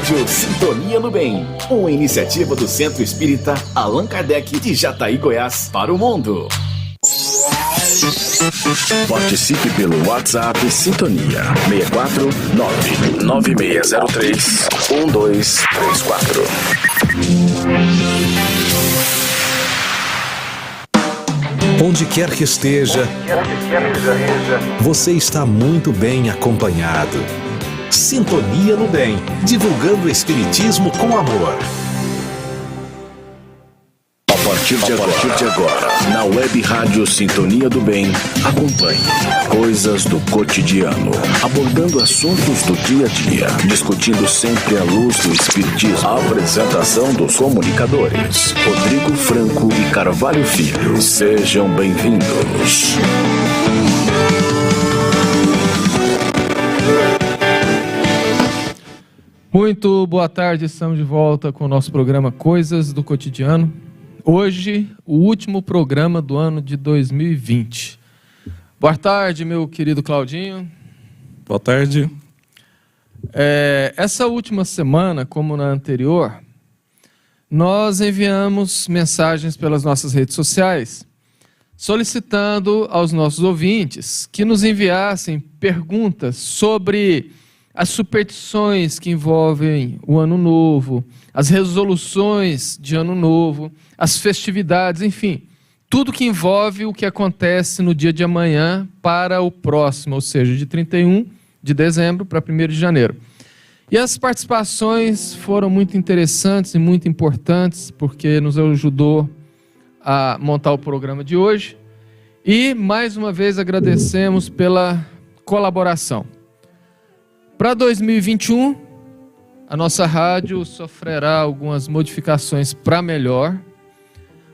Rádio Sintonia do Bem, uma iniciativa do Centro Espírita Allan Kardec de Jataí, Goiás, para o mundo. Participe pelo WhatsApp Sintonia 64 99603 1234. Onde quer que esteja, você está muito bem acompanhado. Sintonia no Bem, divulgando o Espiritismo com amor. A partir de agora, na Web Rádio Sintonia do Bem, acompanhe coisas do cotidiano, abordando assuntos do dia a dia, discutindo sempre à luz do Espiritismo. A apresentação dos comunicadores, Rodrigo Franco e Carvalho Filho. Sejam bem-vindos. Muito boa tarde, estamos de volta com o nosso programa Coisas do Cotidiano. Hoje, o último programa do ano de 2020. Boa tarde, meu querido Claudinho. Boa tarde. Essa última semana, como na anterior, nós enviamos mensagens pelas nossas redes sociais, solicitando aos nossos ouvintes que nos enviassem perguntas sobre as superstições que envolvem o Ano Novo, as resoluções de Ano Novo, as festividades, enfim, tudo que envolve o que acontece no dia de amanhã para o próximo, ou seja, de 31 de dezembro para 1º de janeiro. E as participações foram muito interessantes e muito importantes, porque nos ajudou a montar o programa de hoje. E, mais uma vez, agradecemos pela colaboração. Para 2021, a nossa rádio sofrerá algumas modificações para melhor,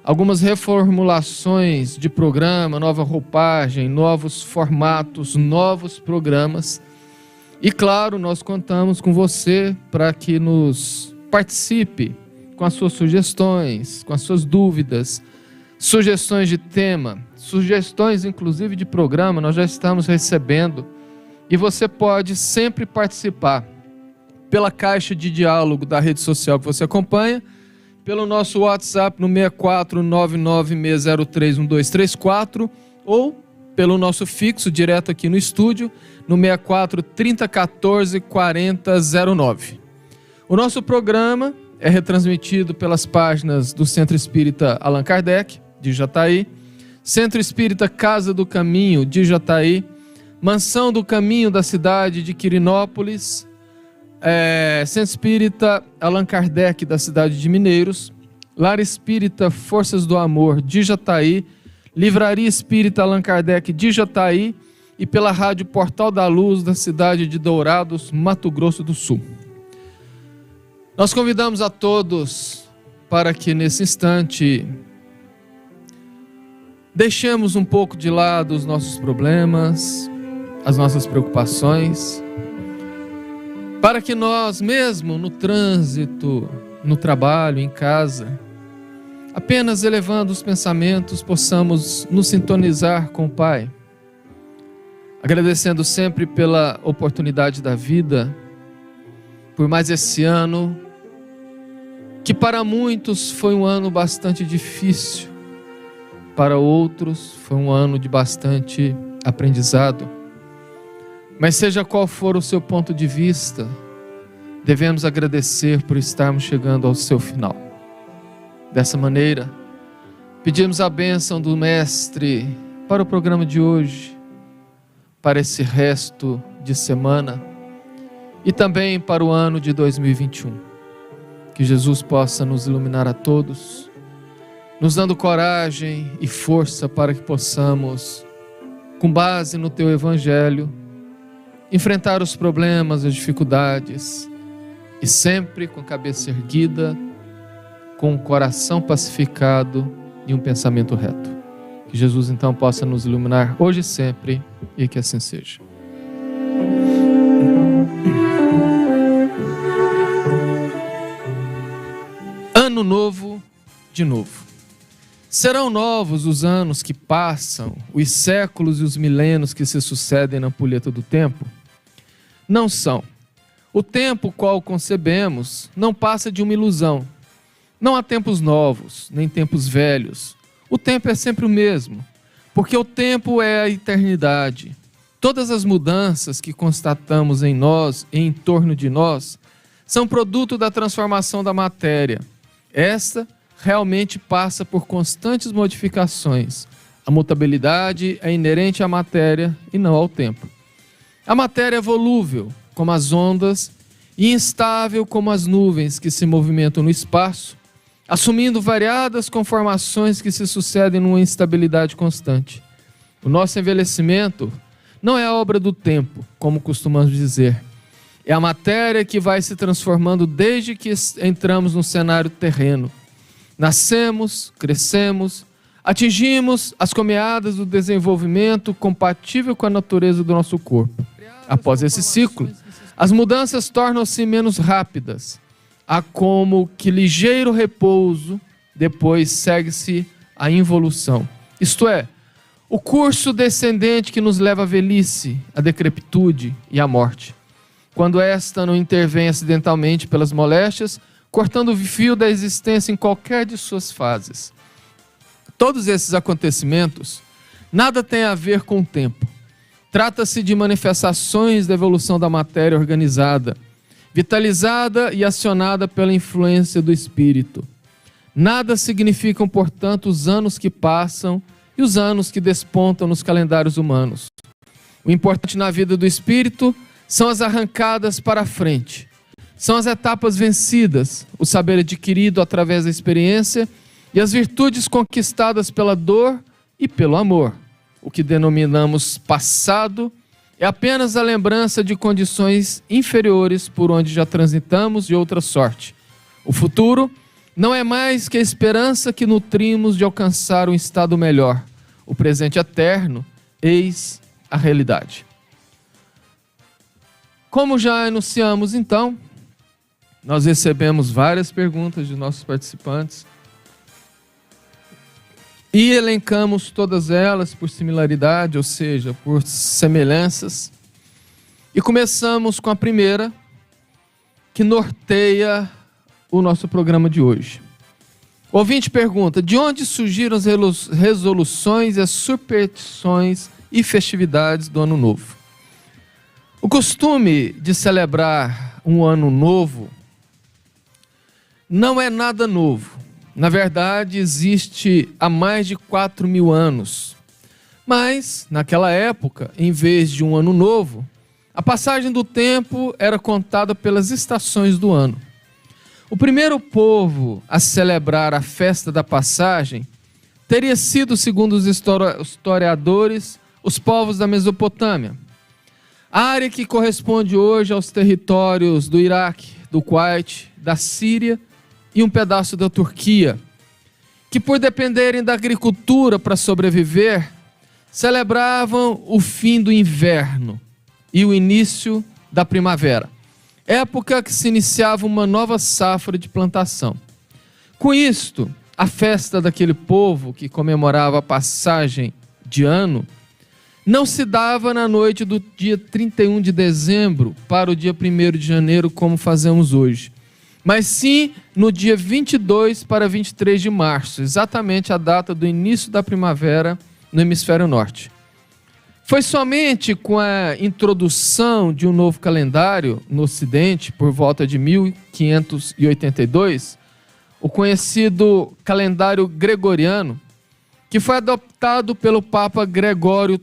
algumas reformulações de programa, nova roupagem, novos formatos, novos programas. E claro, nós contamos com você para que nos participe com as suas sugestões, com as suas dúvidas, sugestões de tema, sugestões inclusive de programa, nós já estamos recebendo. E você pode sempre participar pela caixa de diálogo da rede social que você acompanha, pelo nosso WhatsApp no 64996031234 ou pelo nosso fixo direto aqui no estúdio no 64 3014 4009. O nosso programa é retransmitido pelas páginas do Centro Espírita Allan Kardec, de Jataí, Centro Espírita Casa do Caminho, de Jataí, Mansão do Caminho da cidade de Quirinópolis, Centro Espírita Allan Kardec da cidade de Mineiros, Lar Espírita Forças do Amor de Jataí, Livraria Espírita Allan Kardec de Jataí e pela Rádio Portal da Luz da cidade de Dourados, Mato Grosso do Sul. Nós convidamos a todos para que nesse instante deixemos um pouco de lado os nossos problemas, as nossas preocupações, para que nós mesmo no trânsito, no trabalho, em casa, apenas elevando os pensamentos, possamos nos sintonizar com o Pai, agradecendo sempre pela oportunidade da vida, por mais esse ano, que para muitos foi um ano bastante difícil, para outros foi um ano de bastante aprendizado. Mas seja qual for o seu ponto de vista, devemos agradecer por estarmos chegando ao seu final. Dessa maneira, pedimos a bênção do Mestre para o programa de hoje, para esse resto de semana e também para o ano de 2021. Que Jesus possa nos iluminar a todos, nos dando coragem e força para que possamos, com base no Teu Evangelho, enfrentar os problemas, as dificuldades e sempre com a cabeça erguida, com o coração pacificado e um pensamento reto. Que Jesus então possa nos iluminar hoje e sempre e que assim seja. Ano novo de novo. Serão novos os anos que passam, os séculos e os milênios que se sucedem na ampulheta do tempo? Não são. O tempo qual concebemos não passa de uma ilusão. Não há tempos novos, nem tempos velhos. O tempo é sempre o mesmo, porque o tempo é a eternidade. Todas as mudanças que constatamos em nós e em torno de nós são produto da transformação da matéria. Esta realmente passa por constantes modificações. A mutabilidade é inerente à matéria e não ao tempo. A matéria é volúvel, como as ondas, e instável como as nuvens que se movimentam no espaço, assumindo variadas conformações que se sucedem numa instabilidade constante. O nosso envelhecimento não é obra do tempo, como costumamos dizer. É a matéria que vai se transformando desde que entramos no cenário terreno. Nascemos, crescemos, atingimos as comeadas do desenvolvimento compatível com a natureza do nosso corpo. Após esse ciclo, as mudanças tornam-se menos rápidas. Há como que ligeiro repouso, depois segue-se a involução. Isto é, o curso descendente que nos leva à velhice, à decrepitude e à morte. Quando esta não intervém acidentalmente pelas moléstias, cortando o fio da existência em qualquer de suas fases. Todos esses acontecimentos nada têm a ver com o tempo. Trata-se de manifestações da evolução da matéria organizada, vitalizada e acionada pela influência do espírito. Nada significam, portanto, os anos que passam e os anos que despontam nos calendários humanos. O importante na vida do espírito são as arrancadas para a frente. São as etapas vencidas, o saber adquirido através da experiência e as virtudes conquistadas pela dor e pelo amor. O que denominamos passado é apenas a lembrança de condições inferiores por onde já transitamos de outra sorte. O futuro não é mais que a esperança que nutrimos de alcançar um estado melhor. O presente eterno, eis a realidade. Como já anunciamos então, nós recebemos várias perguntas de nossos participantes e elencamos todas elas por similaridade, ou seja, por semelhanças. E começamos com a primeira, que norteia o nosso programa de hoje. O ouvinte pergunta: de onde surgiram as resoluções e as superstições e festividades do Ano Novo? O costume de celebrar um Ano Novo não é nada novo. Na verdade, existe há mais de 4.000 anos. Mas, naquela época, em vez de um ano novo, a passagem do tempo era contada pelas estações do ano. O primeiro povo a celebrar a festa da passagem teria sido, segundo os historiadores, os povos da Mesopotâmia. A área que corresponde hoje aos territórios do Iraque, do Kuwait, da Síria e um pedaço da Turquia, que por dependerem da agricultura para sobreviver, celebravam o fim do inverno e o início da primavera, época que se iniciava uma nova safra de plantação. Com isto, a festa daquele povo que comemorava a passagem de ano não se dava na noite do dia 31 de dezembro para o dia 1º de janeiro, como fazemos hoje, mas sim no dia 22 para 23 de março, exatamente a data do início da primavera no hemisfério norte. Foi somente com a introdução de um novo calendário no Ocidente, por volta de 1582, o conhecido calendário gregoriano, que foi adotado pelo Papa Gregório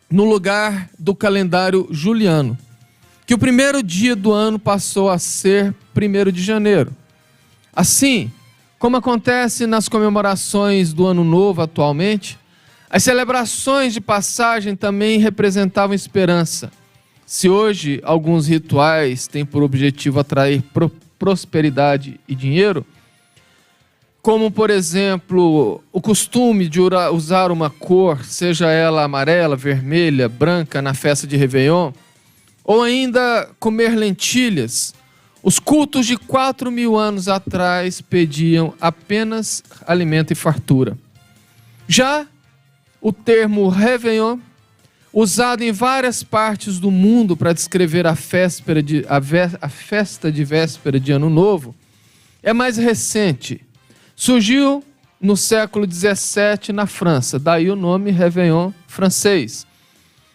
no lugar do calendário juliano, que o primeiro dia do ano passou a ser 1º de janeiro. Assim, como acontece nas comemorações do Ano Novo atualmente, as celebrações de passagem também representavam esperança. Se hoje alguns rituais têm por objetivo atrair prosperidade e dinheiro, como, por exemplo, o costume de usar uma cor, seja ela amarela, vermelha, branca, na festa de Réveillon, ou ainda comer lentilhas, os cultos de 4.000 anos atrás pediam apenas alimento e fartura. Já o termo Réveillon usado em várias partes do mundo para descrever a festa de véspera de Ano Novo, é mais recente. Surgiu no século XVII na França, daí o nome Réveillon francês,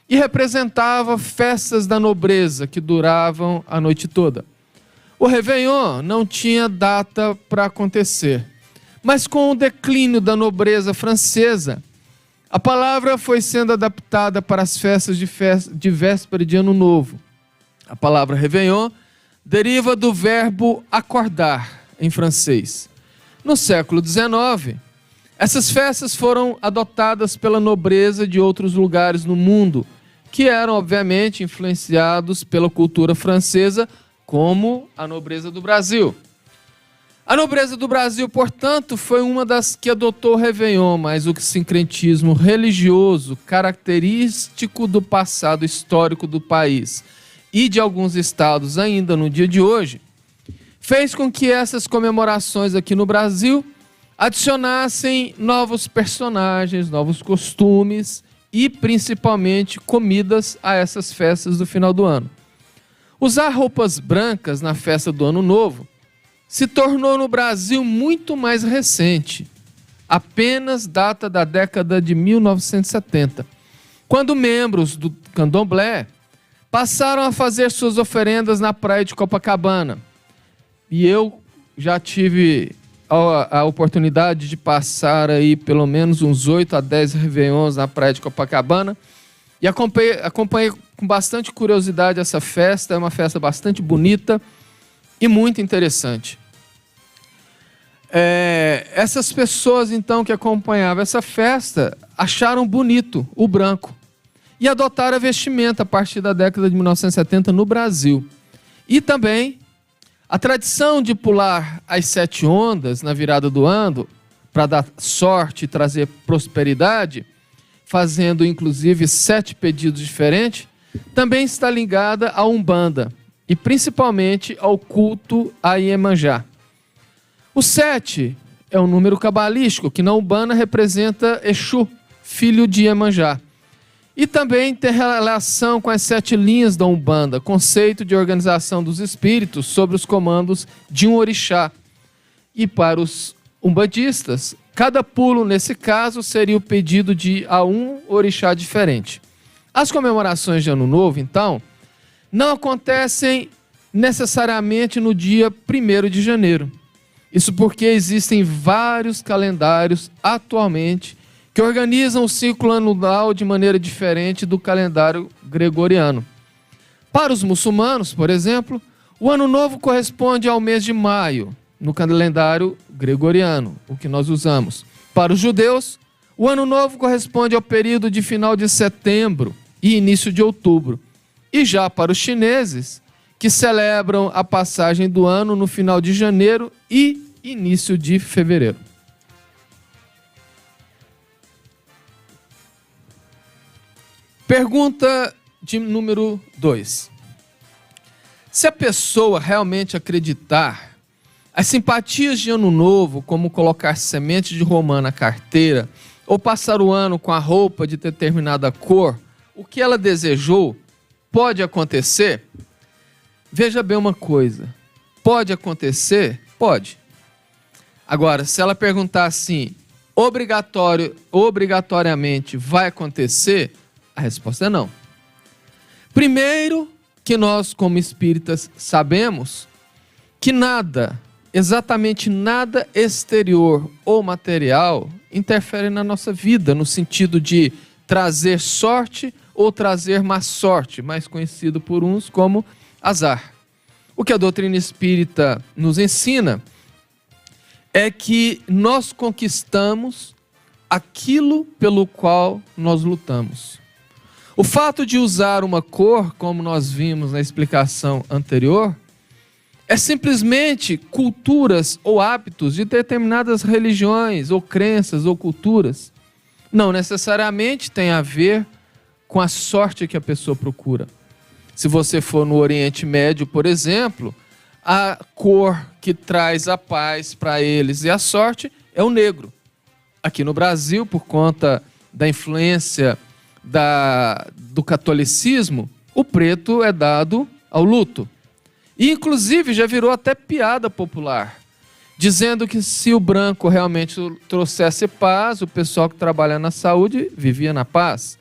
e representava festas da nobreza que duravam a noite toda. O Réveillon não tinha data para acontecer, mas com o declínio da nobreza francesa, a palavra foi sendo adaptada para as festas de véspera de Ano Novo. A palavra Réveillon deriva do verbo acordar, em francês. No século XIX, essas festas foram adotadas pela nobreza de outros lugares no mundo, que eram, obviamente, influenciados pela cultura francesa, como a nobreza do Brasil. A nobreza do Brasil, portanto, foi uma das que adotou o Réveillon, mas o sincretismo religioso característico do passado histórico do país e de alguns estados ainda no dia de hoje, fez com que essas comemorações aqui no Brasil adicionassem novos personagens, novos costumes e, principalmente, comidas a essas festas do final do ano. Usar roupas brancas na festa do Ano Novo se tornou no Brasil muito mais recente, apenas data da década de 1970, quando membros do candomblé passaram a fazer suas oferendas na praia de Copacabana. E eu já tive a oportunidade de passar aí pelo menos uns 8 a 10 réveillons na praia de Copacabana e acompanhei com bastante curiosidade essa festa. É uma festa bastante bonita e muito interessante. Essas pessoas, então, que acompanhavam essa festa, acharam bonito o branco e adotaram a vestimenta a partir da década de 1970 no Brasil. E também a tradição de pular as 7 ondas na virada do ano para dar sorte e trazer prosperidade, fazendo inclusive 7 pedidos diferentes, também está ligada à Umbanda e principalmente ao culto a Iemanjá. O 7 é um número cabalístico que na Umbanda representa Exu, filho de Iemanjá. E também tem relação com as 7 linhas da Umbanda, conceito de organização dos espíritos sob os comandos de um orixá. E para os umbandistas, cada pulo nesse caso seria o pedido a um orixá diferente. As comemorações de Ano Novo, então, não acontecem necessariamente no dia 1º de janeiro. Isso porque existem vários calendários atualmente que organizam o ciclo anual de maneira diferente do calendário gregoriano. Para os muçulmanos, por exemplo, o Ano Novo corresponde ao mês de maio, no calendário gregoriano, o que nós usamos. Para os judeus, o Ano Novo corresponde ao período de final de setembro e início de outubro. E já para os chineses, que celebram a passagem do ano no final de janeiro e início de fevereiro. Pergunta de número 2. Se a pessoa realmente acreditar, as simpatias de Ano Novo, como colocar semente de romã na carteira ou passar o ano com a roupa de determinada cor, o que ela desejou, pode acontecer? Veja bem uma coisa, pode acontecer? Pode. Agora, se ela perguntar assim, obrigatoriamente vai acontecer? A resposta é não. Primeiro, que nós como espíritas sabemos que nada, exatamente nada exterior ou material interfere na nossa vida, no sentido de trazer sorte ou trazer má sorte, mais conhecido por uns como azar. O que a doutrina espírita nos ensina é que nós conquistamos aquilo pelo qual nós lutamos. O fato de usar uma cor, como nós vimos na explicação anterior, é simplesmente culturas ou hábitos de determinadas religiões ou crenças ou culturas. Não necessariamente tem a ver com a sorte que a pessoa procura. Se você for no Oriente Médio, por exemplo, a cor que traz a paz para eles e a sorte é o negro. Aqui no Brasil, por conta da influência do catolicismo, o preto é dado ao luto. E, inclusive, já virou até piada popular, dizendo que se o branco realmente trouxesse paz, o pessoal que trabalha na saúde vivia na paz.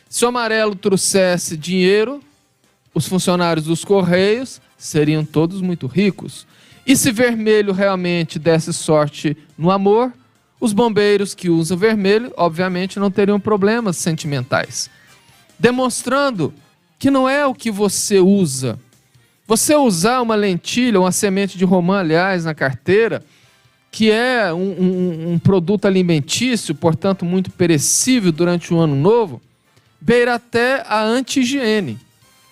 Se o amarelo trouxesse dinheiro, os funcionários dos Correios seriam todos muito ricos. E se vermelho realmente desse sorte no amor, os bombeiros que usam vermelho, obviamente, não teriam problemas sentimentais. Demonstrando que não é o que você usa. Você usar uma lentilha, uma semente de romã, aliás, na carteira, que é um produto alimentício, portanto, muito perecível durante o ano novo, beira até a anti-higiene.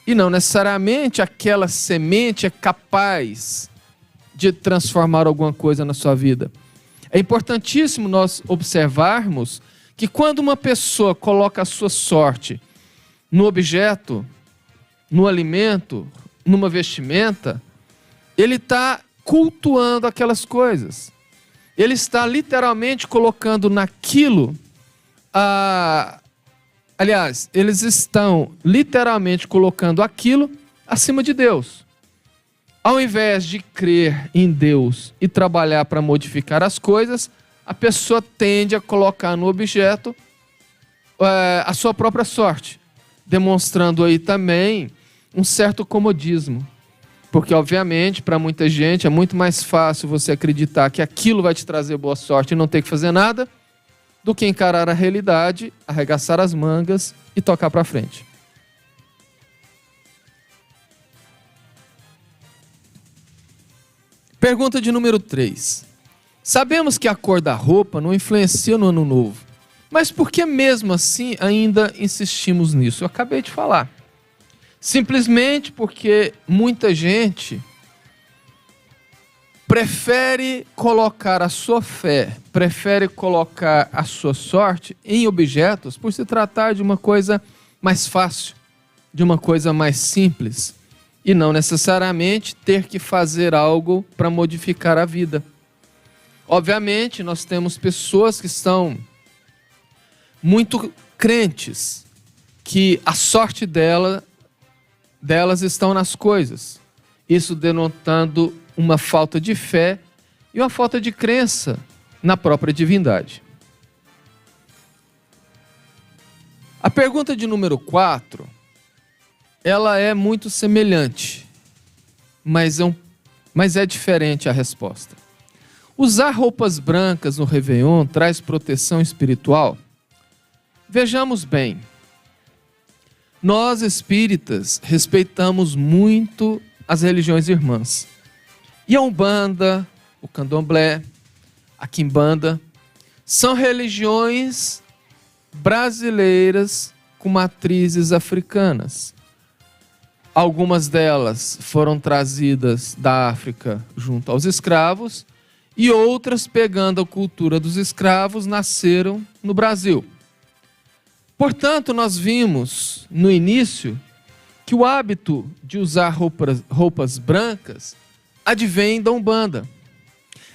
E não necessariamente aquela semente é capaz de transformar alguma coisa na sua vida. É importantíssimo nós observarmos que quando uma pessoa coloca a sua sorte no objeto, no alimento, numa vestimenta, ele está cultuando aquelas coisas. Ele está literalmente colocando naquilo aliás, eles estão literalmente colocando aquilo acima de Deus. Ao invés de crer em Deus e trabalhar para modificar as coisas, a pessoa tende a colocar no objeto a sua própria sorte, demonstrando aí também um certo comodismo. Porque, obviamente, para muita gente é muito mais fácil você acreditar que aquilo vai te trazer boa sorte e não ter que fazer nada, do que encarar a realidade, arregaçar as mangas e tocar para frente. Pergunta de número 3. Sabemos que a cor da roupa não influencia no ano novo, mas por que mesmo assim ainda insistimos nisso? Eu acabei de falar. Simplesmente porque muita gente prefere colocar a sua fé, prefere colocar a sua sorte em objetos por se tratar de uma coisa mais fácil, de uma coisa mais simples, e não necessariamente ter que fazer algo para modificar a vida. Obviamente, nós temos pessoas que são muito crentes, que a sorte delas estão nas coisas. Isso denotando uma falta de fé e uma falta de crença na própria divindade. A pergunta de número 4, ela é muito semelhante, mas é diferente a resposta. Usar roupas brancas no Réveillon traz proteção espiritual? Vejamos bem. Nós espíritas respeitamos muito as religiões irmãs. E a Umbanda, o Candomblé, a Quimbanda, são religiões brasileiras com matrizes africanas. Algumas delas foram trazidas da África junto aos escravos e outras, pegando a cultura dos escravos, nasceram no Brasil. Portanto, nós vimos no início que o hábito de usar roupas brancas advém da Umbanda.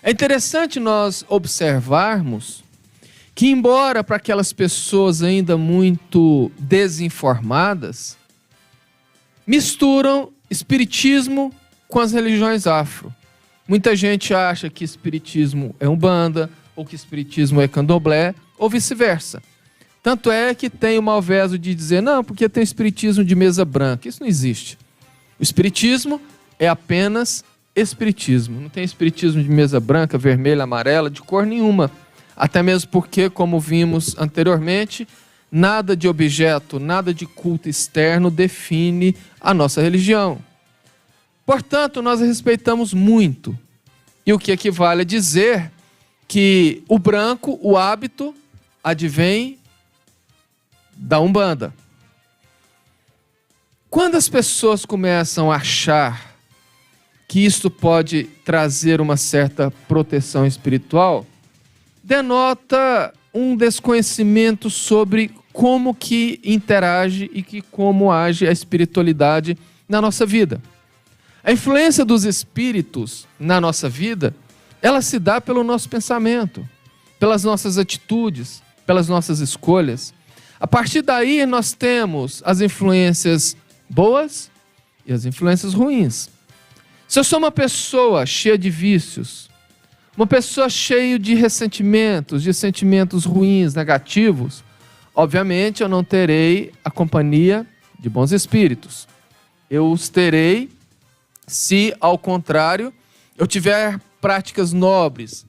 É interessante nós observarmos que, embora para aquelas pessoas ainda muito desinformadas, misturam espiritismo com as religiões afro. Muita gente acha que espiritismo é Umbanda, ou que espiritismo é Candomblé, ou vice-versa. Tanto é que tem o malveso de dizer, não, porque tem espiritismo de mesa branca. Isso não existe. O espiritismo é apenas espiritismo. Não tem espiritismo de mesa branca, vermelha, amarela, de cor nenhuma. Até mesmo porque, como vimos anteriormente, nada de objeto, nada de culto externo define a nossa religião. Portanto, nós respeitamos muito. E o que equivale a dizer que o branco, o hábito, advém da Umbanda. Quando as pessoas começam a achar que isto pode trazer uma certa proteção espiritual, denota um desconhecimento sobre como que interage e como age a espiritualidade na nossa vida. A influência dos espíritos na nossa vida, ela se dá pelo nosso pensamento, pelas nossas atitudes, pelas nossas escolhas. A partir daí, nós temos as influências boas e as influências ruins. Se eu sou uma pessoa cheia de vícios, uma pessoa cheia de ressentimentos, de sentimentos ruins, negativos, obviamente eu não terei a companhia de bons espíritos. Eu os terei se, ao contrário, eu tiver práticas nobres,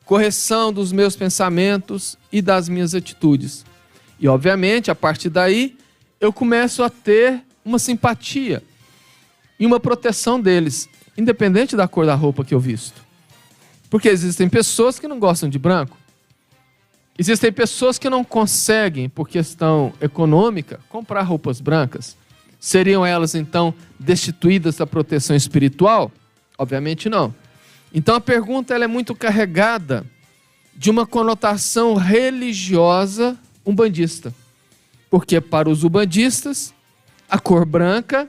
correção dos meus pensamentos e das minhas atitudes. E, obviamente, a partir daí, eu começo a ter uma simpatia e uma proteção deles, independente da cor da roupa que eu visto. Porque existem pessoas que não gostam de branco. Existem pessoas que não conseguem, por questão econômica, comprar roupas brancas. Seriam elas, então, destituídas da proteção espiritual? Obviamente não. Então a pergunta ela é muito carregada de uma conotação religiosa umbandista. Porque para os umbandistas, a cor branca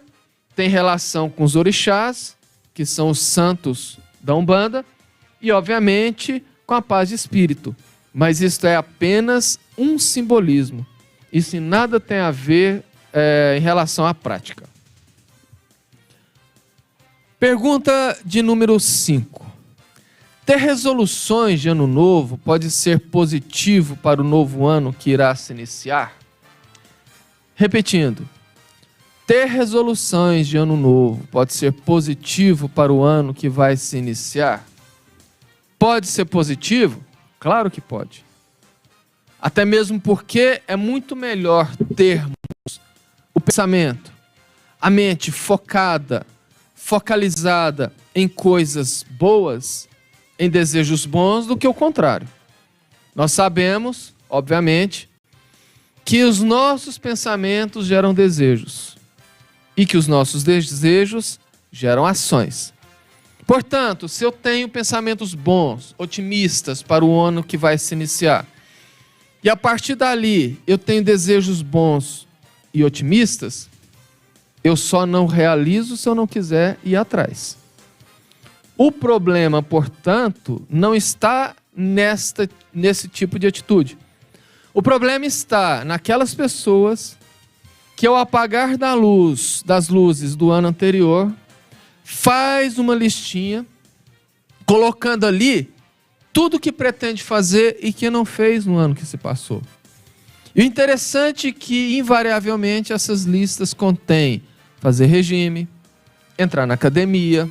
tem relação com os orixás, que são os santos da Umbanda, e obviamente com a paz de espírito. Mas isto é apenas um simbolismo. Isso nada tem a ver em relação à prática. Pergunta de número 5. Ter resoluções de ano novo pode ser positivo para o novo ano que irá se iniciar? Repetindo. Ter resoluções de ano novo pode ser positivo para o ano que vai se iniciar? Pode ser positivo? Claro que pode. Até mesmo porque é muito melhor termos o pensamento, a mente focalizada em coisas boas, em desejos bons, do que o contrário. Nós sabemos, obviamente, que os nossos pensamentos geram desejos e que os nossos desejos geram ações. Portanto, se eu tenho pensamentos bons, otimistas para o ano que vai se iniciar, e a partir dali eu tenho desejos bons e otimistas, eu só não realizo se eu não quiser ir atrás. O problema, portanto, não está nesse tipo de atitude. O problema está naquelas pessoas que, ao apagar das luzes do ano anterior, faz uma listinha, colocando ali tudo que pretende fazer e que não fez no ano que se passou. E o interessante é que, invariavelmente, essas listas contêm fazer regime, entrar na academia,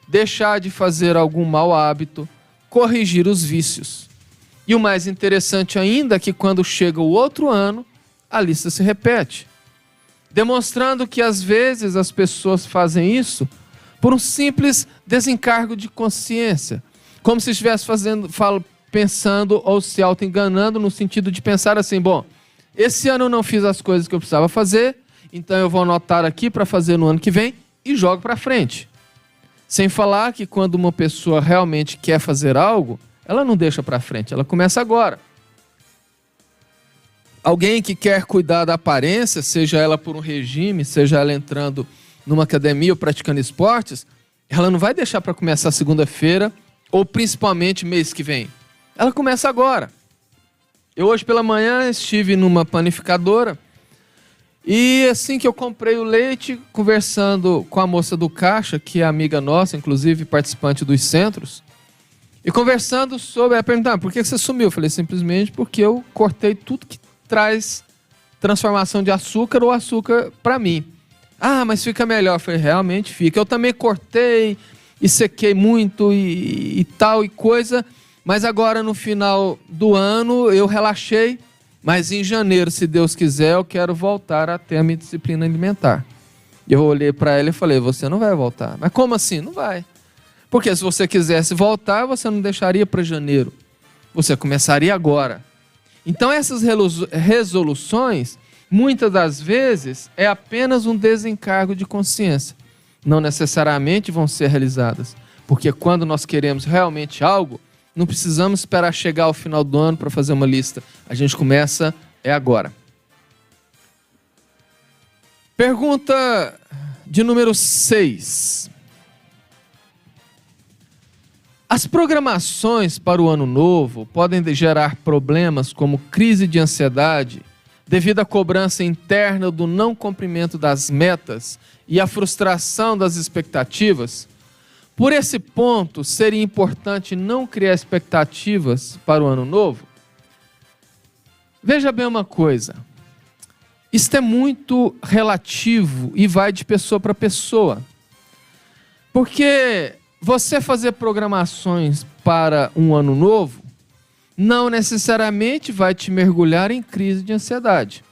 deixar de fazer algum mau hábito, corrigir os vícios. E o mais interessante ainda é que, quando chega o outro ano, a lista se repete, demonstrando que, às vezes, as pessoas fazem isso por um simples desencargo de consciência, como se estivesse pensando ou se auto-enganando, no sentido de pensar assim: bom, esse ano eu não fiz as coisas que eu precisava fazer, então eu vou anotar aqui para fazer no ano que vem e jogo para frente. Sem falar que, quando uma pessoa realmente quer fazer algo, ela não deixa para frente, ela começa agora. Alguém que quer cuidar da aparência, seja ela por um regime, seja ela entrando numa academia ou praticando esportes, ela não vai deixar para começar segunda-feira ou principalmente mês que vem. Ela começa agora. Eu hoje pela manhã estive numa panificadora e, assim que eu comprei o leite, conversando com a moça do caixa, que é amiga nossa, inclusive participante dos centros, e conversando sobre, ela perguntava: por que você sumiu? Eu falei: simplesmente porque eu cortei tudo que traz transformação de açúcar ou açúcar para mim. Ah, mas fica melhor. Eu falei: realmente fica. Eu também cortei e sequei muito e tal e coisa, mas agora no final do ano eu relaxei, mas em janeiro, se Deus quiser, eu quero voltar a ter a minha disciplina alimentar. Eu olhei para ela e falei: você não vai voltar. Mas como assim? Não vai. Porque se você quisesse voltar, você não deixaria para janeiro. Você começaria agora. Então essas resoluções, muitas das vezes, é apenas um desencargo de consciência. Não necessariamente vão ser realizadas. Porque quando nós queremos realmente algo, não precisamos esperar chegar ao final do ano para fazer uma lista. A gente começa agora. Pergunta de número 6. As programações para o ano novo podem gerar problemas como crise de ansiedade, devido à cobrança interna do não cumprimento das metas e à frustração das expectativas, por esse ponto seria importante não criar expectativas para o ano novo? Veja bem uma coisa, isto é muito relativo e vai de pessoa para pessoa, porque você fazer programações para um ano novo não necessariamente vai te mergulhar em crise de ansiedade.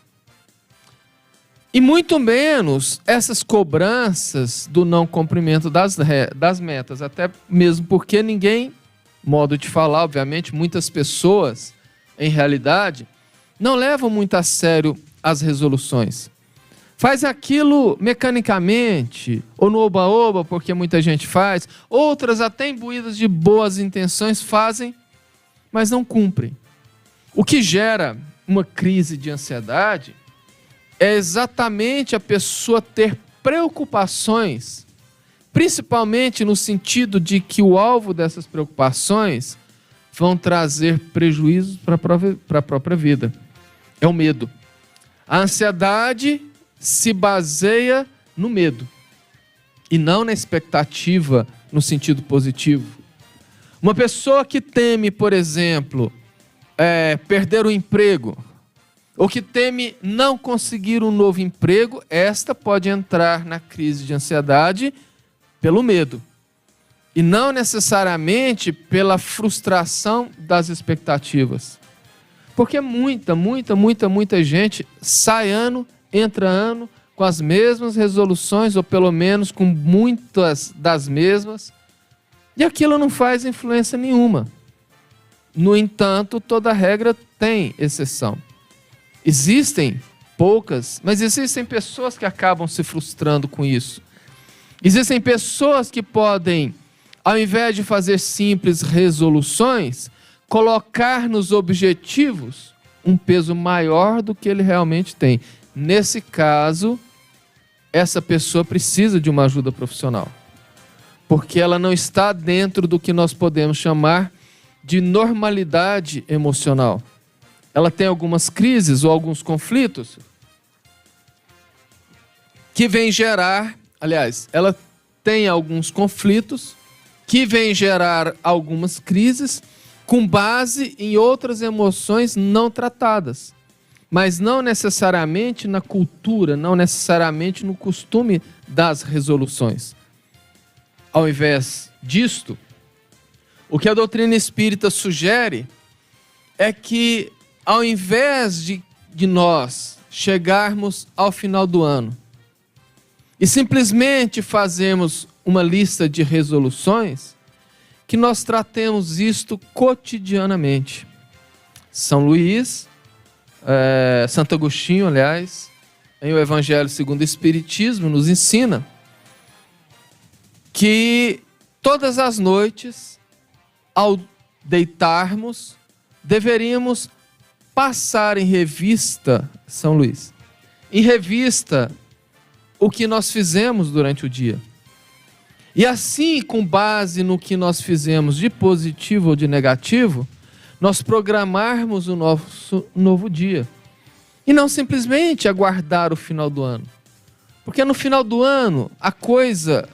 E muito menos essas cobranças do não cumprimento das metas, até mesmo porque ninguém, modo de falar, obviamente, muitas pessoas, em realidade, não levam muito a sério as resoluções. Faz aquilo mecanicamente, ou no oba-oba, porque muita gente faz, outras até imbuídas de boas intenções fazem, mas não cumprem. O que gera uma crise de ansiedade é exatamente a pessoa ter preocupações, principalmente no sentido de que o alvo dessas preocupações vão trazer prejuízos para a própria vida. É o medo. A ansiedade se baseia no medo e não na expectativa no sentido positivo. Uma pessoa que teme, por exemplo, perder o emprego, ou que teme não conseguir um novo emprego, esta pode entrar na crise de ansiedade pelo medo, e não necessariamente pela frustração das expectativas. Porque muita gente sai ano, entra ano, com as mesmas resoluções, ou pelo menos com muitas das mesmas, e aquilo não faz influência nenhuma. No entanto, toda regra tem exceção. Existem poucas, mas existem pessoas que acabam se frustrando com isso. Existem pessoas que podem, ao invés de fazer simples resoluções, colocar nos objetivos um peso maior do que ele realmente tem. Nesse caso, essa pessoa precisa de uma ajuda profissional, porque ela não está dentro do que nós podemos chamar de normalidade emocional. Ela tem algumas crises ou alguns conflitos que vêm gerar, ela tem alguns conflitos que vêm gerar algumas crises com base em outras emoções não tratadas, mas não necessariamente na cultura, não necessariamente no costume das resoluções. Ao invés disto, o que a doutrina espírita sugere é que, ao invés de nós chegarmos ao final do ano e simplesmente fazermos uma lista de resoluções, que nós tratemos isto cotidianamente. São Luís, Santo Agostinho, aliás, em O Evangelho segundo o Espiritismo, nos ensina que todas as noites, ao deitarmos, deveríamos passar em revista, São Luís, em revista o que nós fizemos durante o dia. E assim, com base no que nós fizemos de positivo ou de negativo, nós programarmos o nosso novo dia. E não simplesmente aguardar o final do ano. Porque no final do ano, a coisa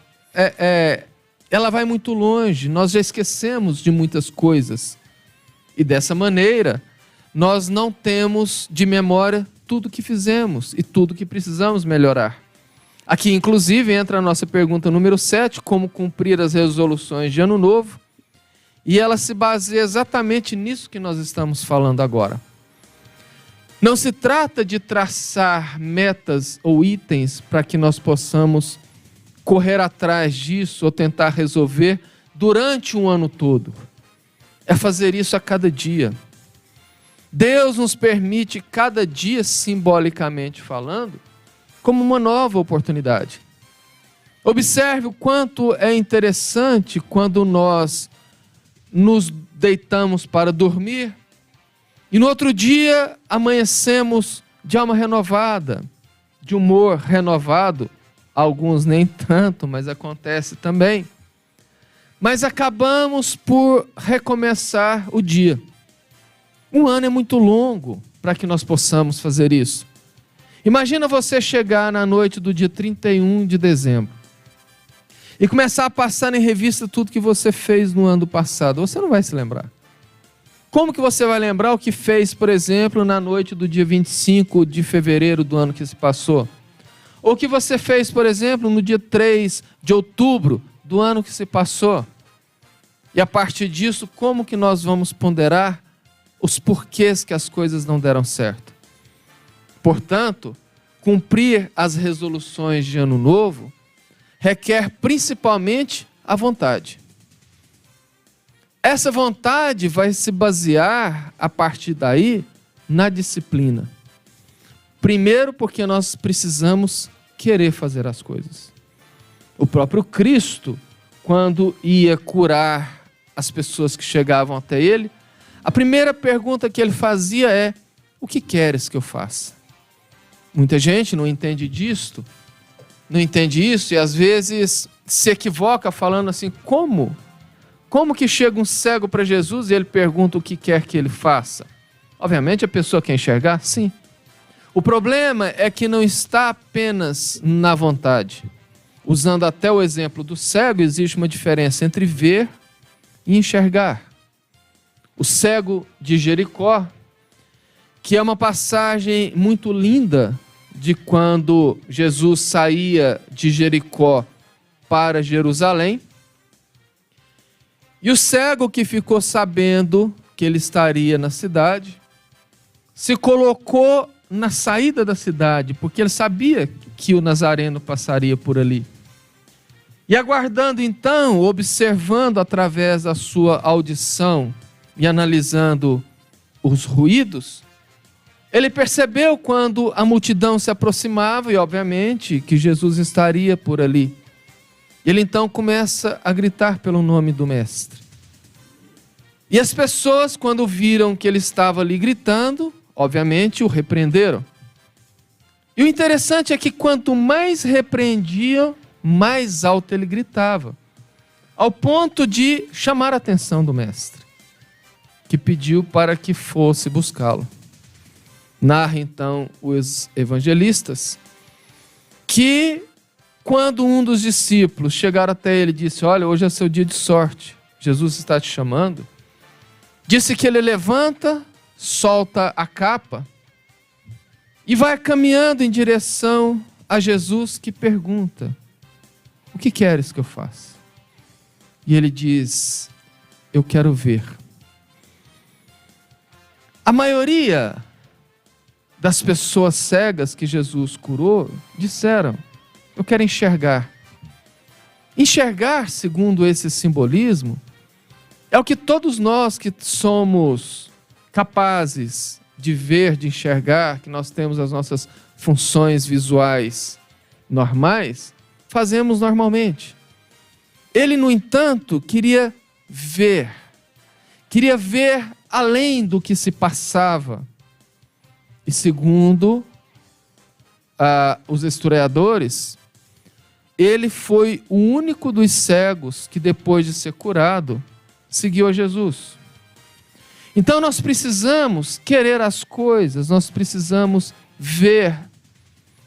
ela vai muito longe, nós já esquecemos de muitas coisas. E dessa maneira, nós não temos de memória tudo que fizemos e tudo que precisamos melhorar. Aqui, inclusive, entra a nossa pergunta número 7, como cumprir as resoluções de ano novo. E ela se baseia exatamente nisso que nós estamos falando agora. Não se trata de traçar metas ou itens para que nós possamos correr atrás disso ou tentar resolver durante um ano todo. É fazer isso a cada dia. Deus nos permite cada dia, simbolicamente falando, como uma nova oportunidade. Observe o quanto é interessante quando nós nos deitamos para dormir e no outro dia amanhecemos de alma renovada, de humor renovado. Alguns nem tanto, mas acontece também. Mas acabamos por recomeçar o dia. Um ano é muito longo para que nós possamos fazer isso. Imagina você chegar na noite do dia 31 de dezembro e começar a passar em revista tudo que você fez no ano passado. Você não vai se lembrar. Como que você vai lembrar o que fez, por exemplo, na noite do dia 25 de fevereiro do ano que se passou? Ou o que você fez, por exemplo, no dia 3 de outubro do ano que se passou? E a partir disso, como que nós vamos ponderar os porquês que as coisas não deram certo? Portanto, cumprir as resoluções de ano novo requer principalmente a vontade. Essa vontade vai se basear, a partir daí, na disciplina. Primeiro, porque nós precisamos querer fazer as coisas. O próprio Cristo, quando ia curar as pessoas que chegavam até ele, a primeira pergunta que ele fazia é: o que queres que eu faça? Muita gente não entende disto, não entende isso e às vezes se equivoca falando assim: como? Como que chega um cego para Jesus e ele pergunta o que quer que ele faça? Obviamente a pessoa quer enxergar? Sim. O problema é que não está apenas na vontade. Usando até o exemplo do cego, existe uma diferença entre ver e enxergar. O cego de Jericó, que é uma passagem muito linda de quando Jesus saía de Jericó para Jerusalém. E o cego que ficou sabendo que ele estaria na cidade, se colocou na saída da cidade, porque ele sabia que o Nazareno passaria por ali. E aguardando então, observando através da sua audição e analisando os ruídos, ele percebeu quando a multidão se aproximava e obviamente que Jesus estaria por ali. Ele então começa a gritar pelo nome do mestre. E as pessoas, quando viram que ele estava ali gritando, obviamente o repreenderam. E o interessante é que quanto mais repreendiam, mais alto ele gritava, ao ponto de chamar a atenção do mestre, que pediu para que fosse buscá-lo. Narra então os evangelistas que quando um dos discípulos chegaram até ele e disse: olha, hoje é seu dia de sorte, Jesus está te chamando, disse que ele levanta, solta a capa e vai caminhando em direção a Jesus, que pergunta: o que queres que eu faça? E ele diz: eu quero ver. A maioria das pessoas cegas que Jesus curou disseram: eu quero enxergar. Enxergar, segundo esse simbolismo, é o que todos nós que somos capazes de ver, de enxergar, que nós temos as nossas funções visuais normais, fazemos normalmente. Ele, no entanto, queria ver além do que se passava. E segundo os historiadores, ele foi o único dos cegos que, depois de ser curado, seguiu a Jesus. Então nós precisamos querer as coisas, nós precisamos ver.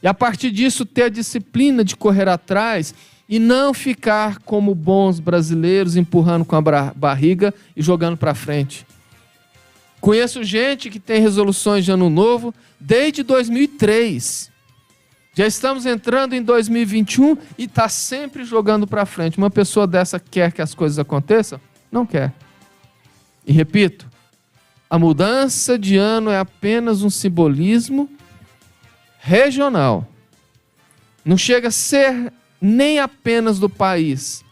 E a partir disso ter a disciplina de correr atrás e não ficar como bons brasileiros empurrando com a barriga e jogando para frente. Conheço gente que tem resoluções de ano novo desde 2003. Já estamos entrando em 2021 e está sempre jogando para frente. Uma pessoa dessa quer que as coisas aconteçam? Não quer. E repito, a mudança de ano é apenas um simbolismo regional. Não chega a ser nem apenas do país,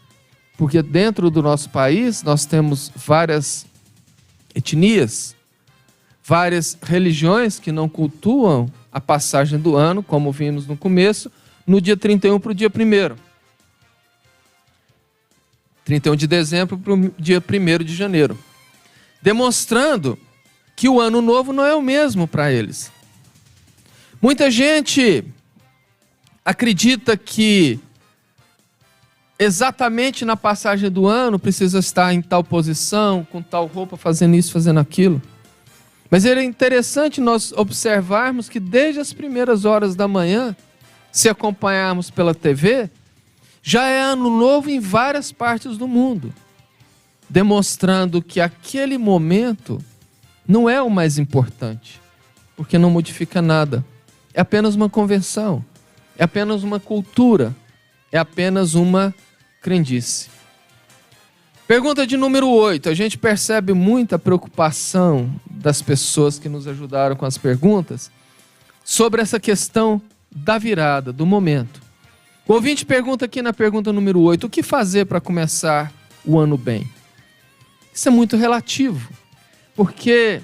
porque dentro do nosso país nós temos várias etnias, várias religiões que não cultuam a passagem do ano, como vimos no começo, no dia 31 para o dia 1º. 31 de dezembro para o dia 1º de janeiro. Demonstrando que o ano novo não é o mesmo para eles. Muita gente acredita que exatamente na passagem do ano precisa estar em tal posição, com tal roupa, fazendo isso, fazendo aquilo. Mas é interessante nós observarmos que desde as primeiras horas da manhã, se acompanharmos pela TV, já é ano novo em várias partes do mundo, demonstrando que aquele momento não é o mais importante, porque não modifica nada. É apenas uma convenção, é apenas uma cultura, é apenas uma crendice. Pergunta de número 8. A gente percebe muita preocupação das pessoas que nos ajudaram com as perguntas sobre essa questão da virada, do momento. O ouvinte pergunta aqui na pergunta número 8, o que fazer para começar o ano bem? Isso é muito relativo, porque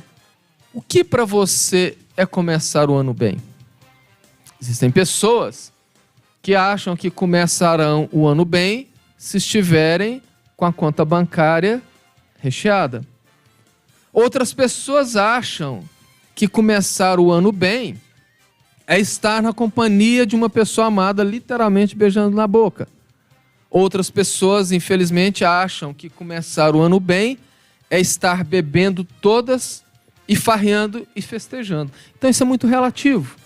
o que para você é começar o ano bem? Existem pessoas que acham que começarão o ano bem se estiverem com a conta bancária recheada. Outras pessoas acham que começar o ano bem é estar na companhia de uma pessoa amada, literalmente beijando na boca. Outras pessoas, infelizmente, acham que começar o ano bem é estar bebendo todas e farreando e festejando. Então isso é muito relativo.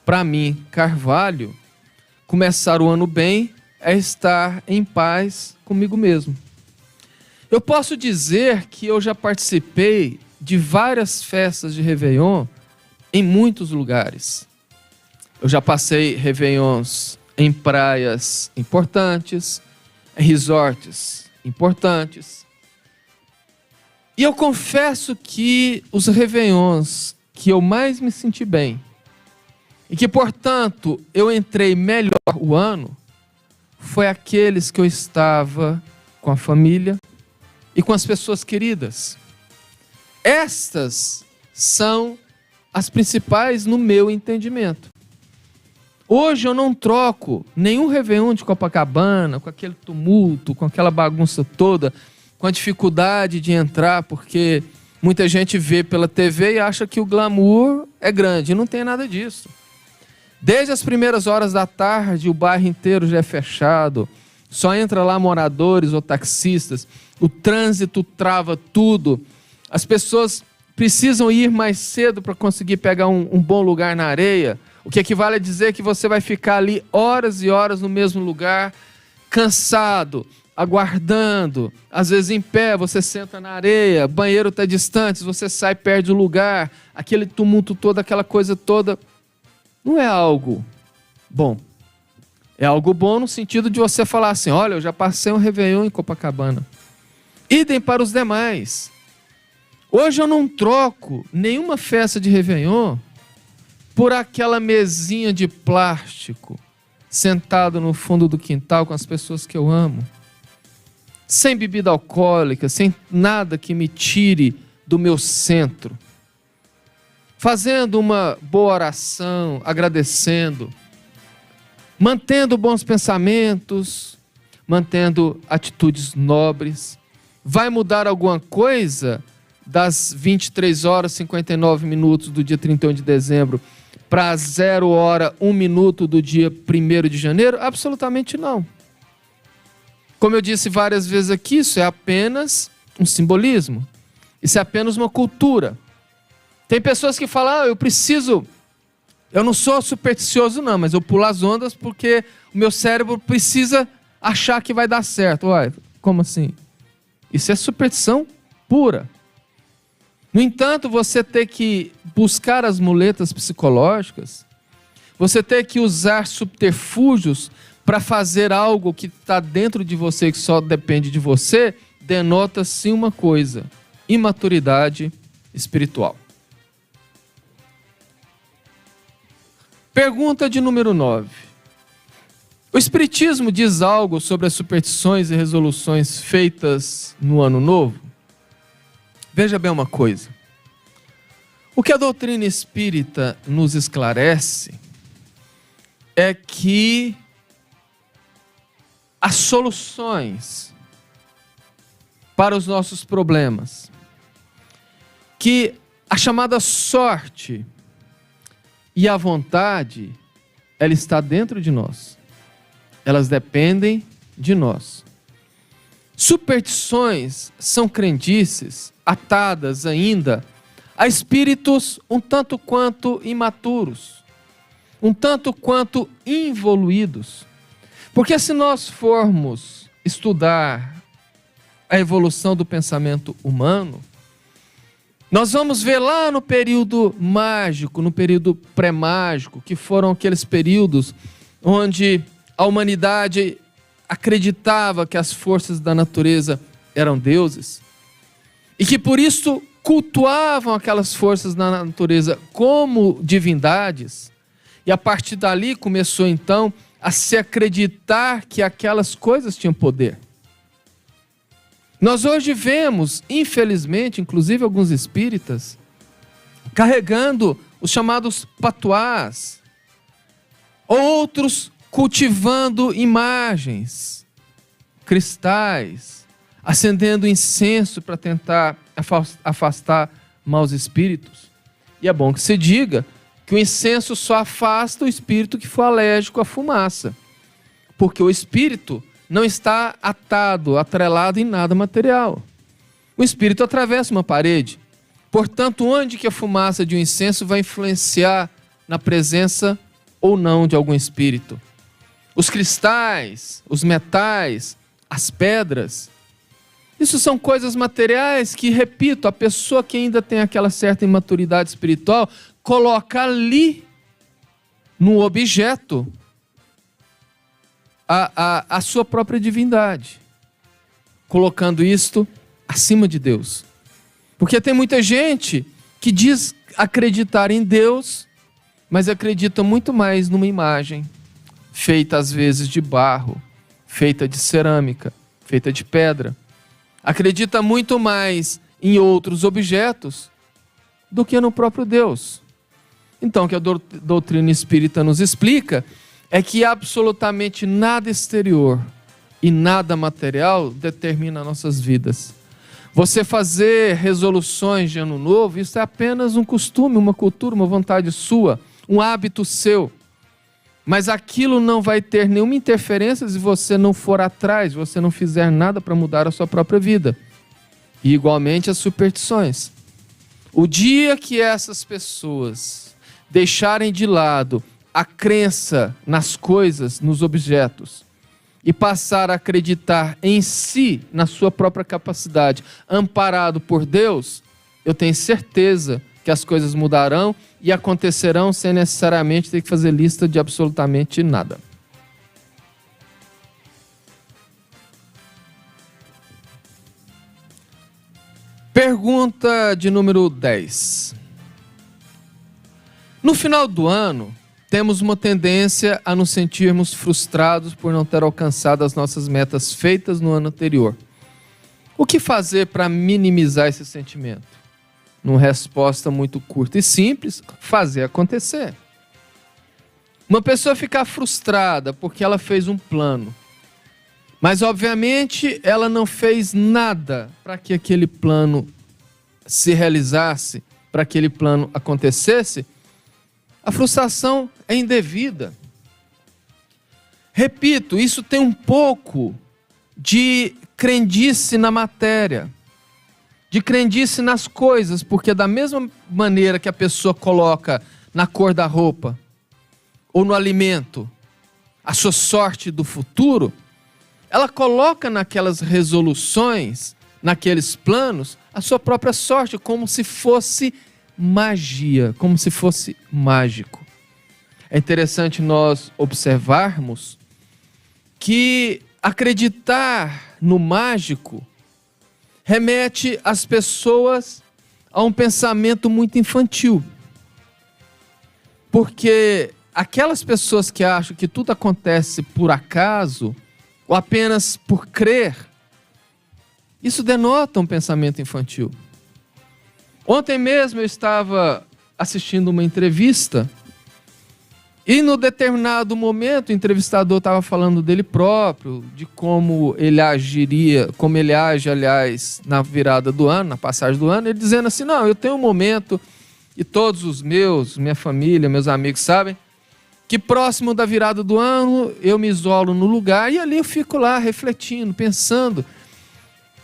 Para mim, Carvalho, começar o ano bem é estar em paz comigo mesmo. Eu posso dizer que eu já participei de várias festas de Réveillon em muitos lugares. Eu já passei Réveillons em praias importantes, em resorts importantes. E eu confesso que os Réveillons que eu mais me senti bem, e que, portanto, eu entrei melhor o ano, foi aqueles que eu estava com a família e com as pessoas queridas. Estas são as principais no meu entendimento. Hoje eu não troco nenhum Réveillon de Copacabana, com aquele tumulto, com aquela bagunça toda, com a dificuldade de entrar, porque muita gente vê pela TV e acha que o glamour é grande, e não tem nada disso. Desde as primeiras horas da tarde, o bairro inteiro já é fechado, só entra lá moradores ou taxistas, o trânsito trava tudo, as pessoas precisam ir mais cedo para conseguir pegar um bom lugar na areia, o que equivale a dizer que você vai ficar ali horas e horas no mesmo lugar, cansado, aguardando, às vezes em pé, você senta na areia, banheiro está distante, você sai, perde o lugar, aquele tumulto todo, aquela coisa toda. Não é algo bom. É algo bom no sentido de você falar assim, olha, eu já passei um Réveillon em Copacabana. Idem para os demais. Hoje eu não troco nenhuma festa de Réveillon por aquela mesinha de plástico, sentado no fundo do quintal com as pessoas que eu amo, sem bebida alcoólica, sem nada que me tire do meu centro, fazendo uma boa oração, agradecendo, mantendo bons pensamentos, mantendo atitudes nobres. Vai mudar alguma coisa das 23 horas e 59 minutos do dia 31 de dezembro para 0 hora 1 minuto do dia 1º de janeiro? Absolutamente não. Como eu disse várias vezes aqui, isso é apenas um simbolismo. Isso é apenas uma cultura. Tem pessoas que falam, eu não sou supersticioso não, mas eu pulo as ondas porque o meu cérebro precisa achar que vai dar certo. Uai, como assim? Isso é superstição pura. No entanto, você ter que buscar as muletas psicológicas, você ter que usar subterfúgios para fazer algo que está dentro de você, que só depende de você, denota sim uma coisa: imaturidade espiritual. Pergunta de número 9. O Espiritismo diz algo sobre as superstições e resoluções feitas no Ano Novo? Veja bem uma coisa. O que a doutrina espírita nos esclarece é que as soluções para os nossos problemas, que a chamada sorte e a vontade, ela está dentro de nós. Elas dependem de nós. Superstições são crendices atadas ainda a espíritos um tanto quanto imaturos, um tanto quanto involuídos. Porque se nós formos estudar a evolução do pensamento humano, nós vamos ver lá no período mágico, no período pré-mágico, que foram aqueles períodos onde a humanidade acreditava que as forças da natureza eram deuses e que por isso cultuavam aquelas forças da natureza como divindades. E a partir dali começou então a se acreditar que aquelas coisas tinham poder. Nós hoje vemos, infelizmente, inclusive alguns espíritas, carregando os chamados patuás, outros cultivando imagens, cristais, acendendo incenso para tentar afastar maus espíritos. E é bom que se diga que o incenso só afasta o espírito que for alérgico à fumaça, porque o espírito não está atado, atrelado em nada material. O espírito atravessa uma parede. Portanto, onde que a fumaça de um incenso vai influenciar na presença ou não de algum espírito? Os cristais, os metais, as pedras, isso são coisas materiais que, repito, a pessoa que ainda tem aquela certa imaturidade espiritual coloca ali no objeto a sua própria divindade, colocando isto acima de Deus. Porque tem muita gente que diz acreditar em Deus, mas acredita muito mais numa imagem, feita às vezes de barro, feita de cerâmica, feita de pedra. Acredita muito mais em outros objetos do que no próprio Deus. Então, o que a doutrina espírita nos explica é que absolutamente nada exterior e nada material determina nossas vidas. Você fazer resoluções de ano novo, isso é apenas um costume, uma cultura, uma vontade sua, um hábito seu. Mas aquilo não vai ter nenhuma interferência se você não for atrás, se você não fizer nada para mudar a sua própria vida. E igualmente as superstições. O dia que essas pessoas deixarem de lado a crença nas coisas, nos objetos, e passar a acreditar em si, na sua própria capacidade, amparado por Deus, eu tenho certeza que as coisas mudarão e acontecerão sem necessariamente ter que fazer lista de absolutamente nada. Pergunta de número 10. No final do ano, temos uma tendência a nos sentirmos frustrados por não ter alcançado as nossas metas feitas no ano anterior. O que fazer para minimizar esse sentimento? Numa resposta muito curta e simples, fazer acontecer. Uma pessoa ficar frustrada porque ela fez um plano, mas obviamente ela não fez nada para que aquele plano se realizasse, para que aquele plano acontecesse, a frustração é indevida. Repito, isso tem um pouco de crendice na matéria, de crendice nas coisas, porque da mesma maneira que a pessoa coloca na cor da roupa ou no alimento a sua sorte do futuro, ela coloca naquelas resoluções, naqueles planos, a sua própria sorte, como se fosse magia, como se fosse mágico. É interessante nós observarmos que acreditar no mágico remete as pessoas a um pensamento muito infantil. Porque aquelas pessoas que acham que tudo acontece por acaso, ou apenas por crer, isso denota um pensamento infantil. Ontem mesmo eu estava assistindo uma entrevista e no determinado momento o entrevistador estava falando dele próprio, de como ele agiria, como ele age, aliás, na virada do ano, na passagem do ano, ele dizendo assim, não, eu tenho um momento, e todos os minha família, meus amigos sabem, que próximo da virada do ano eu me isolo no lugar e ali eu fico lá refletindo, pensando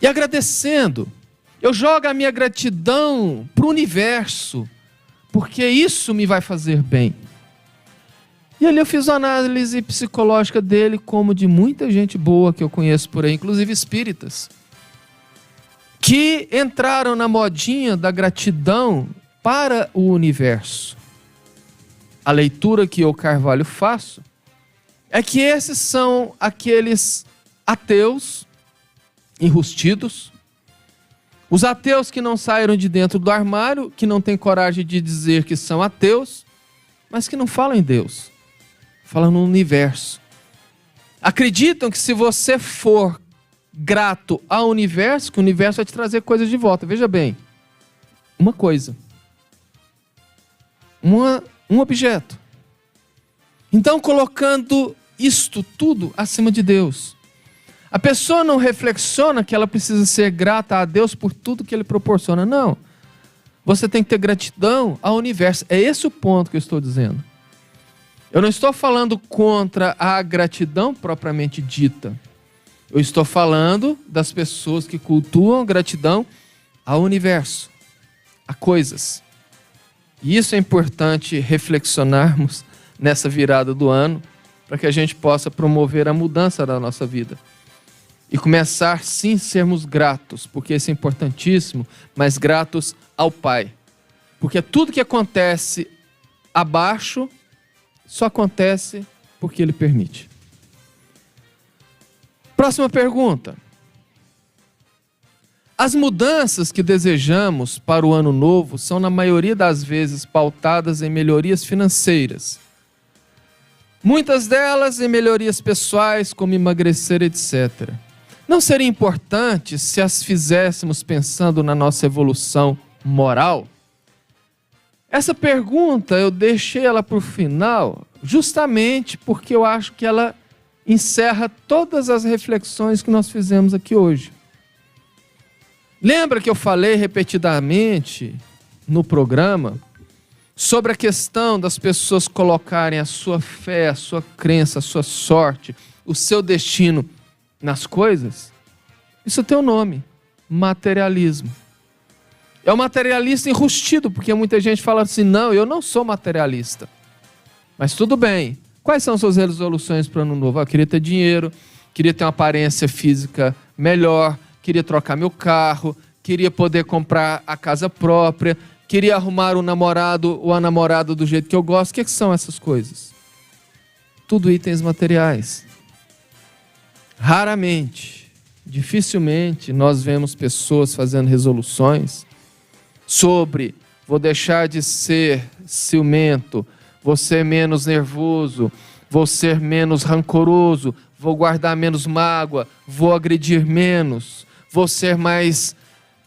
e agradecendo. Eu jogo a minha gratidão para o universo, porque isso me vai fazer bem. E ali eu fiz uma análise psicológica dele, como de muita gente boa que eu conheço por aí, inclusive espíritas, que entraram na modinha da gratidão para o universo. A leitura que eu, Carvalho, faço é que esses são aqueles ateus enrustidos, os ateus que não saíram de dentro do armário, que não têm coragem de dizer que são ateus, mas que não falam em Deus, falam no universo. Acreditam que se você for grato ao universo, que o universo vai te trazer coisas de volta. Veja bem, uma coisa, um objeto. Então, colocando isto tudo acima de Deus, a pessoa não reflexiona que ela precisa ser grata a Deus por tudo que Ele proporciona. Não. Você tem que ter gratidão ao universo. É esse o ponto que eu estou dizendo. Eu não estou falando contra a gratidão propriamente dita. Eu estou falando das pessoas que cultuam gratidão ao universo, a coisas. E isso é importante reflexionarmos nessa virada do ano, para que a gente possa promover a mudança da nossa vida. E começar, sim, sermos gratos, porque isso é importantíssimo, mas gratos ao Pai. Porque tudo que acontece abaixo só acontece porque Ele permite. Próxima pergunta. As mudanças que desejamos para o ano novo são, na maioria das vezes, pautadas em melhorias financeiras. Muitas delas em melhorias pessoais, como emagrecer, etc. Não seria importante se as fizéssemos pensando na nossa evolução moral? Essa pergunta eu deixei ela para o final, justamente porque eu acho que ela encerra todas as reflexões que nós fizemos aqui hoje. Lembra que eu falei repetidamente no programa sobre a questão das pessoas colocarem a sua fé, a sua crença, a sua sorte, o seu destino nas coisas? Isso tem um nome: materialismo. É o materialista enrustido, porque muita gente fala assim: não, eu não sou materialista. Mas tudo bem. Quais são suas resoluções para o ano novo? Eu queria ter dinheiro, queria ter uma aparência física melhor, queria trocar meu carro, queria poder comprar a casa própria, queria arrumar um namorado ou a namorada do jeito que eu gosto. O que são essas coisas? Tudo itens materiais. Raramente, dificilmente, nós vemos pessoas fazendo resoluções sobre: vou deixar de ser ciumento, vou ser menos nervoso, vou ser menos rancoroso, vou guardar menos mágoa, vou agredir menos, vou ser mais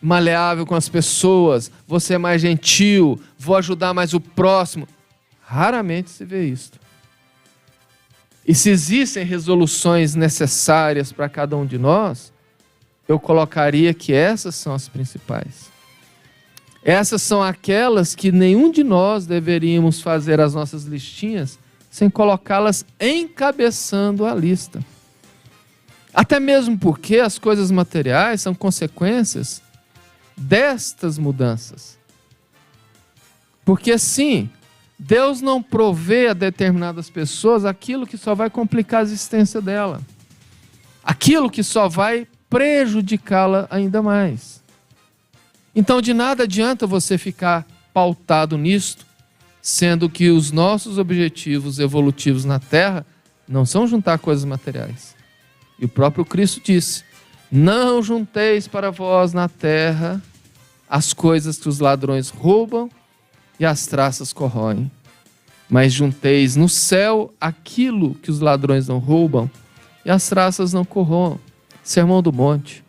maleável com as pessoas, vou ser mais gentil, vou ajudar mais o próximo. Raramente se vê isso. E se existem resoluções necessárias para cada um de nós, eu colocaria que essas são as principais. Essas são aquelas que nenhum de nós deveríamos fazer as nossas listinhas sem colocá-las encabeçando a lista. Até mesmo porque as coisas materiais são consequências destas mudanças. Porque sim, Deus não provê a determinadas pessoas aquilo que só vai complicar a existência dela, aquilo que só vai prejudicá-la ainda mais. Então de nada adianta você ficar pautado nisto, sendo que os nossos objetivos evolutivos na Terra não são juntar coisas materiais. E o próprio Cristo disse: não junteis para vós na terra as coisas que os ladrões roubam e as traças corroem, mas junteis no céu aquilo que os ladrões não roubam e as traças não corroam. Sermão do Monte,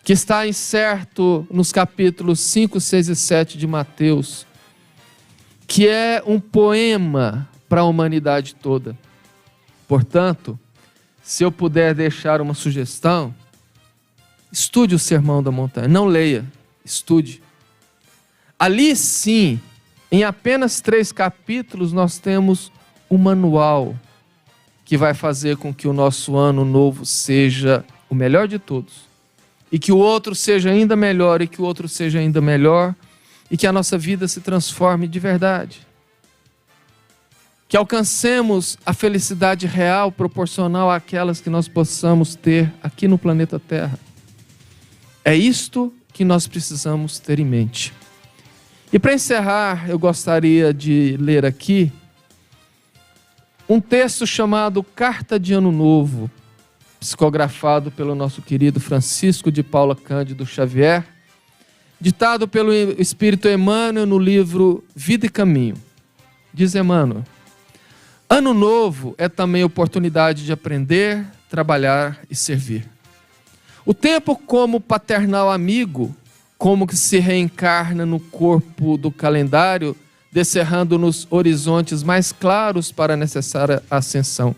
que está incerto nos capítulos 5, 6 e 7 de Mateus, que é um poema para a humanidade toda. Portanto, se eu puder deixar uma sugestão, estude o Sermão da Montanha. Não leia, estude. Ali sim, em apenas 3 capítulos, nós temos um manual que vai fazer com que o nosso ano novo seja o melhor de todos. e que o outro seja ainda melhor, e que o outro seja ainda melhor, e que a nossa vida se transforme de verdade. Que alcancemos a felicidade real proporcional àquelas que nós possamos ter aqui no planeta Terra. É isto que nós precisamos ter em mente. E para encerrar, eu gostaria de ler aqui um texto chamado Carta de Ano Novo, psicografado pelo nosso querido Francisco de Paula Cândido Xavier, ditado pelo Espírito Emmanuel no livro Vida e Caminho. Diz Emmanuel: Ano novo é também oportunidade de aprender, trabalhar e servir. O tempo como paternal amigo, como que se reencarna no corpo do calendário, descerrando nos horizontes mais claros para a necessária ascensão.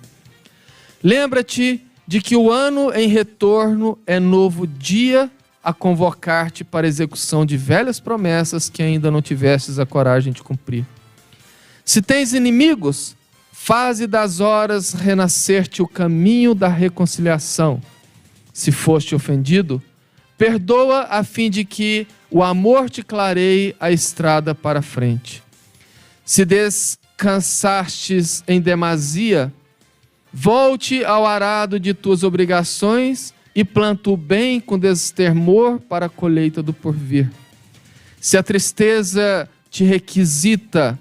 Lembra-te de que o ano em retorno é novo dia a convocar-te para a execução de velhas promessas que ainda não tivestes a coragem de cumprir. Se tens inimigos, faze das horas renascer-te o caminho da reconciliação. Se foste ofendido, perdoa a fim de que o amor te clareie a estrada para a frente. Se descansastes em demasia, volte ao arado de tuas obrigações e planta o bem com destemor para a colheita do porvir. Se a tristeza te requisita,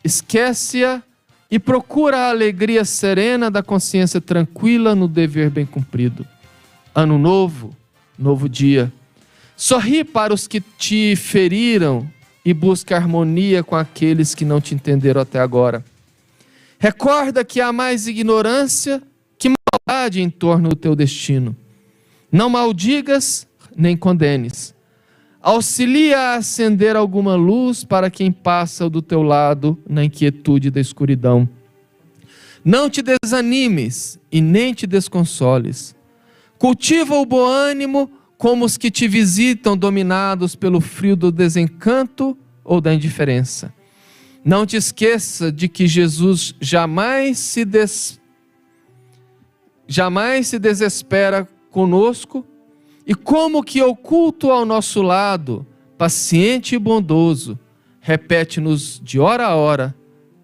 esquece-a e procura a alegria serena da consciência tranquila no dever bem cumprido. Ano novo, novo dia. Sorri para os que te feriram e busca harmonia com aqueles que não te entenderam até agora. Recorda que há mais ignorância que maldade em torno do teu destino. Não maldigas nem condenes. Auxilia a acender alguma luz para quem passa do teu lado na inquietude da escuridão. Não te desanimes e nem te desconsoles. Cultiva o bom ânimo como os que te visitam dominados pelo frio do desencanto ou da indiferença. Não te esqueça de que Jesus jamais se desespera conosco e como que oculto ao nosso lado, paciente e bondoso, repete-nos de hora a hora,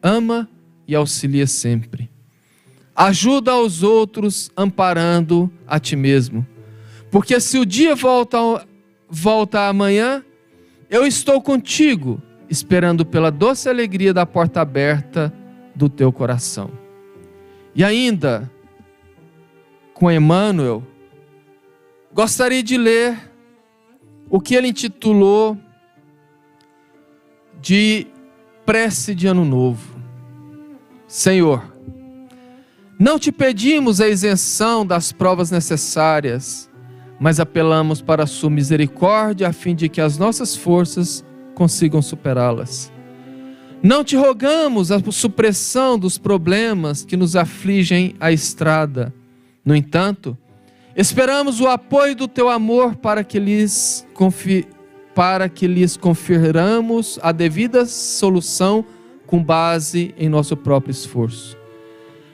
ama e auxilia sempre. Ajuda aos outros amparando a ti mesmo. Porque se o dia volta amanhã, eu estou contigo, esperando pela doce alegria da porta aberta do teu coração. E ainda, com Emmanuel, gostaria de ler o que ele intitulou de prece de Ano Novo. Senhor, não te pedimos a isenção das provas necessárias, mas apelamos para a sua misericórdia a fim de que as nossas forças consigam superá-las. Não te rogamos a supressão dos problemas que nos afligem a estrada. No entanto, esperamos o apoio do teu amor para que lhes confiramos a devida solução com base em nosso próprio esforço.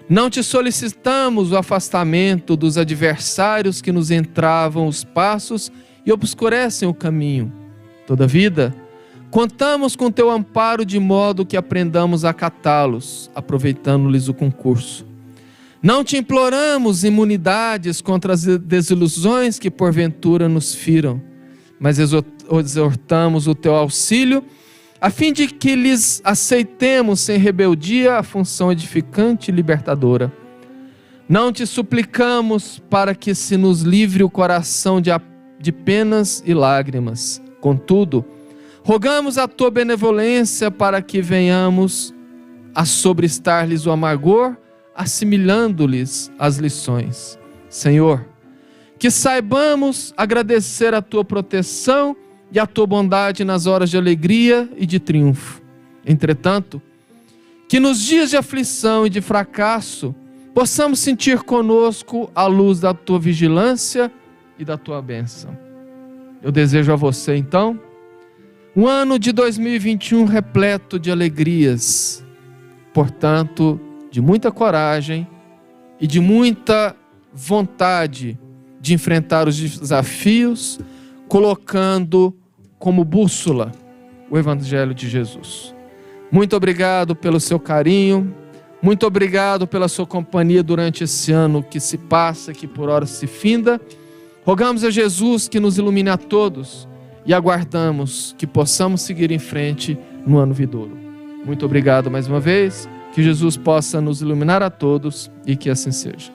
Não te solicitamos o afastamento dos adversários que nos entravam os passos e obscurecem o caminho. Todavia, contamos com teu amparo de modo que aprendamos a acatá-los, aproveitando-lhes o concurso. Não te imploramos imunidades contra as desilusões que porventura nos firam, mas exortamos o teu auxílio a fim de que lhes aceitemos sem rebeldia a função edificante e libertadora. Não te suplicamos para que se nos livre o coração de penas e lágrimas. Contudo, rogamos a tua benevolência para que venhamos a sobrestar-lhes o amargor, assimilando-lhes as lições. Senhor, que saibamos agradecer a tua proteção e a tua bondade nas horas de alegria e de triunfo. Entretanto, que nos dias de aflição e de fracasso, possamos sentir conosco a luz da tua vigilância e da tua bênção. Eu desejo a você, então, um ano de 2021 repleto de alegrias, portanto, de muita coragem e de muita vontade de enfrentar os desafios, colocando como bússola o Evangelho de Jesus. Muito obrigado pelo seu carinho, muito obrigado pela sua companhia durante esse ano que se passa, que por hora se finda. Rogamos a Jesus que nos ilumine a todos e aguardamos que possamos seguir em frente no ano vindouro. Muito obrigado mais uma vez, que Jesus possa nos iluminar a todos e que assim seja.